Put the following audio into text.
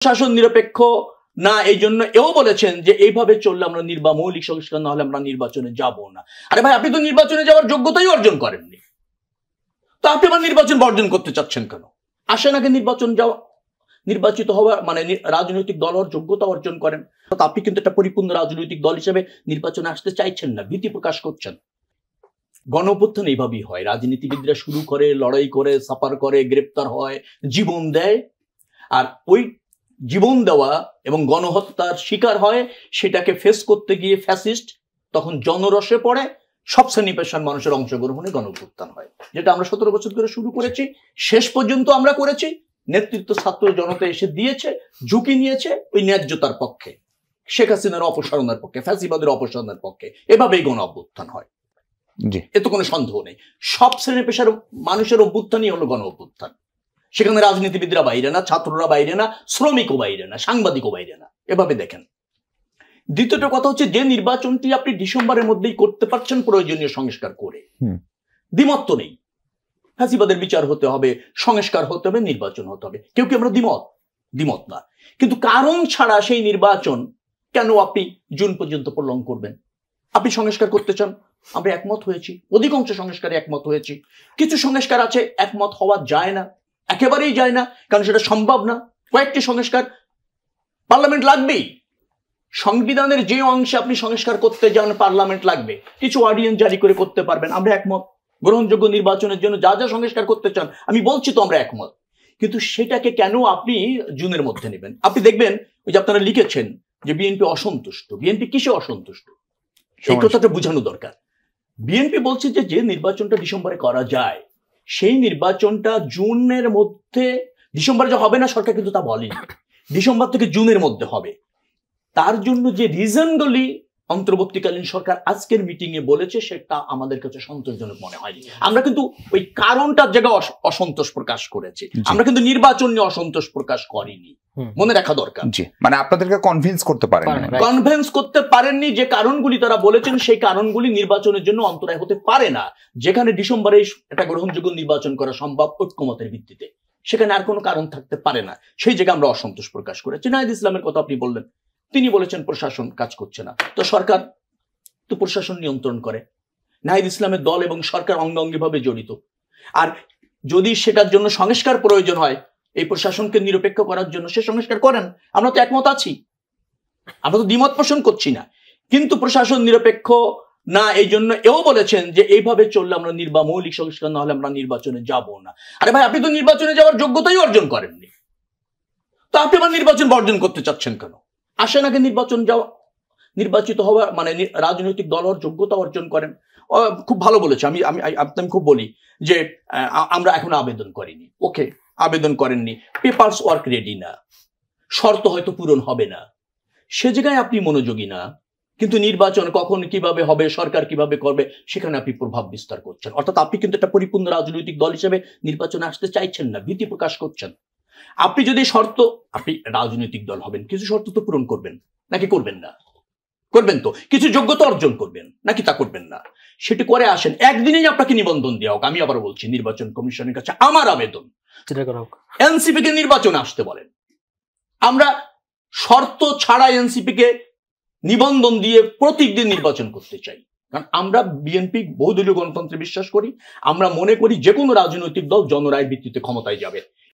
শাসন নিরপেক্ষ না, এই জন্য এও বলেছেন যে এইভাবে চললে আমরা মৌলিক সংস্কার না হলে আমরা নির্বাচনে যাব না। আরে ভাই, আপনি তো নির্বাচনে যাওয়ার যোগ্যতাই অর্জন করেননি, তো আপনি আবার নির্বাচন বর্জন করতে চাচ্ছেন কেন? আসেন আগে নির্বাচন যাওয়া, নির্বাচিত হওয়ার মানে রাজনৈতিক দল হওয়ার যোগ্যতা অর্জন করেন। আপনি কিন্তু একটা পরিপূর্ণ রাজনৈতিক দল হিসেবে নির্বাচনে আসতে চাইছেন না, ভীতি প্রকাশ করছেন। গণ অভ্যুত্থান এইভাবেই হয়, রাজনীতিবিদরা শুরু করে, লড়াই করে, সাফার করে, গ্রেপ্তার হয়, জীবন দেয়, আর ওই জীবন দেওয়া এবং গণহত্যার শিকার হয়, সেটাকে ফেস করতে গিয়ে ফ্যাসিস্ট তখন জনরসে পড়ে, সব শ্রেণী পেশার মানুষের অংশগ্রহণে গণ অভ্যুত্থান হয়, যেটা আমরা 17 বছর ধরে শুরু করেছি, শেষ পর্যন্ত আমরা করেছি। নেতৃত্ব ছাত্র জনতা এসে দিয়েছে, ঝুঁকি নিয়েছে ওই ন্যায্যতার পক্ষে, শেখ হাসিনার অপসারণের পক্ষে, ফ্যাসিবাদের অপসারণের পক্ষে। এভাবেই গণ অভ্যুত্থান হয়, এতে কোনো সন্দেহ নেই। সব শ্রেণী পেশার মানুষের অভ্যুত্থানই হলো গণ অভ্যুত্থান। সেখানে রাজনীতিবিদরা বাইরে না, ছাত্ররা বাইরে না, শ্রমিকও বাইরে না, সাংবাদিকও বাইরে না, এভাবে দেখেন। দ্বিতীয়টা কথা হচ্ছে, যে নির্বাচনটি আপনি ডিসেম্বরের মধ্যেই করতে পারছেন প্রয়োজনীয় সংস্কার করে, দ্বিমত তো নেই, ফ্যাসিবাদের বিচার হতে হবে, সংস্কার হতে হবে, নির্বাচন হতে হবে, কেউ কি আমরা দ্বিমত না, কিন্তু কারণ ছাড়া সেই নির্বাচন কেন আপনি জুন পর্যন্ত প্রলং করবেন? আপনি সংস্কার করতে চান, আমরা একমত হয়েছি, অধিকাংশ সংস্কারে একমত হয়েছি। কিছু সংস্কার আছে একমত হওয়া যায় না, একেবারেই যায় না, কারণ সেটা সম্ভব না। কয়েকটি সংস্কার পার্লামেন্ট লাগবেই, সংবিধানের যে অংশে আপনি সংস্কার করতে যান পার্লামেন্ট লাগবে, কিছু অর্ডিন্যান্স জারি করে করতে পারবেন, আমরা একমত। গ্রহণযোগ্য নির্বাচনের জন্য যা যা সংস্কার করতে চান আমি বলছি তো আমরা একমত, কিন্তু সেটাকে কেন আপনি জুনের মধ্যে নেবেন? আপনি দেখবেন ওই যে আপনারা লিখেছেন যে বিএনপি অসন্তুষ্ট। বিএনপি কিসে অসন্তুষ্ট এই কথাটা বোঝানো দরকার। বিএনপি বলছে যে যে নির্বাচনটা ডিসেম্বরে করা যায় সেই নির্বাচনটা জুনের মধ্যে, ডিসেম্বরে যে হবে না সরকার কিন্তু তা বলেনি, ডিসেম্বর থেকে জুনের মধ্যে হবে। তার জন্য যে রিজনগুলি অন্তর্বর্তীকালীন সরকার আজকের মিটিং এ বলেছে সেটা আমাদের কাছে সন্তোষজনক মনে হয়নি। আমরা কিন্তু ওই কারণটার জায়গায় অসন্তোষ প্রকাশ করেছি, আমরা কিন্তু নির্বাচন নিয়ে অসন্তোষ প্রকাশ করিনি, মনে রাখা দরকার। মানে আপনাদেরকে কনভিন্স করতে পারেননি, যে কারণগুলি তারা বলেছেন সেই কারণগুলি নির্বাচনের জন্য অন্তরায় হতে পারে না। যেখানে ডিসেম্বরে একটা গ্রহণযোগ্য নির্বাচন করা সম্ভব ঐক্যমতের ভিত্তিতে, সেখানে আর কোনো কারণ থাকতে পারে না, সেই জায়গায় আমরা অসন্তোষ প্রকাশ করেছি। নাহিদ ইসলামের কথা আপনি বললেন, তিনি বলেছেন প্রশাসন কাজ করছে না, তো সরকার তো প্রশাসন নিয়ন্ত্রণ করে, নাহিদ ইসলামের দল এবং সরকার অঙ্গাঙ্গিভাবে জড়িত। আর যদি সেটার জন্য সংস্কার প্রয়োজন হয় এই প্রশাসনকে নিরপেক্ষ করার জন্য, সে সংস্কার করেন, আমরা তো একমত আছি, আমরা তো দ্বিমত পোষণ করছি না। কিন্তু প্রশাসন নিরপেক্ষ না, এই জন্য এও বলেছেন যে এইভাবে চললে আমরা মৌলিক সংস্কার না হলে আমরা নির্বাচনে যাব না। আরে ভাই, আপনি তো নির্বাচনে যাওয়ার যোগ্যতাই অর্জন করেননি, তো আপনি আবার নির্বাচন বর্জন করতে চাচ্ছেন কেন? আসেন আগে নির্বাচন যাওয়া, নির্বাচিত হওয়ার মানে রাজনৈতিক দল হওয়ার যোগ্যতা অর্জন করেন। খুব ভালো বলেছে। আমি আমি আমি খুব বলি যে আমরা এখনো আবেদন করিনি, ওকে আবেদন করেননি, পেপারস ওয়ার্ক রেডি না, শর্ত হয়তো পূরণ হবে না, সে জায়গায় আপনি মনোযোগী না, কিন্তু নির্বাচন কখন কিভাবে হবে, সরকার কিভাবে করবে, সেখানে আপনি প্রভাব বিস্তার করছেন। অর্থাৎ আপনি কিন্তু একটা পরিপূর্ণ রাজনৈতিক দল হিসেবে নির্বাচনে আসতে চাইছেন না, ভীতি প্রকাশ করছেন। আপনি যদি আপনি রাজনৈতিক দল হবেন, কিছু শর্ত তো পূরণ করবেন নাকি করবেন না? করবেন তো, কিছু যোগ্যতা অর্জন করবেন নাকি তা করবেন না? সেটি করে আসেন, একদিনেই আপনাকে নিবন্ধন দেওয়া হোক। আমি আবার বলছি, নির্বাচন কমিশনের কাছে আমার আবেদন, এনসিপি কে নির্বাচনে আসতে বলেন। আমরা শর্ত ছাড়া এনসিপি কে নিবন্ধন দিয়ে প্রতীক দিয়ে নির্বাচন করতে চাই, কারণ আমরা বিএনপি বহুদলীয় গণতন্ত্রে বিশ্বাস করি। আমরা মনে করি যে কোনো রাজনৈতিক দল জনরায়ের ভিত্তিতে ক্ষমতায় যাবে।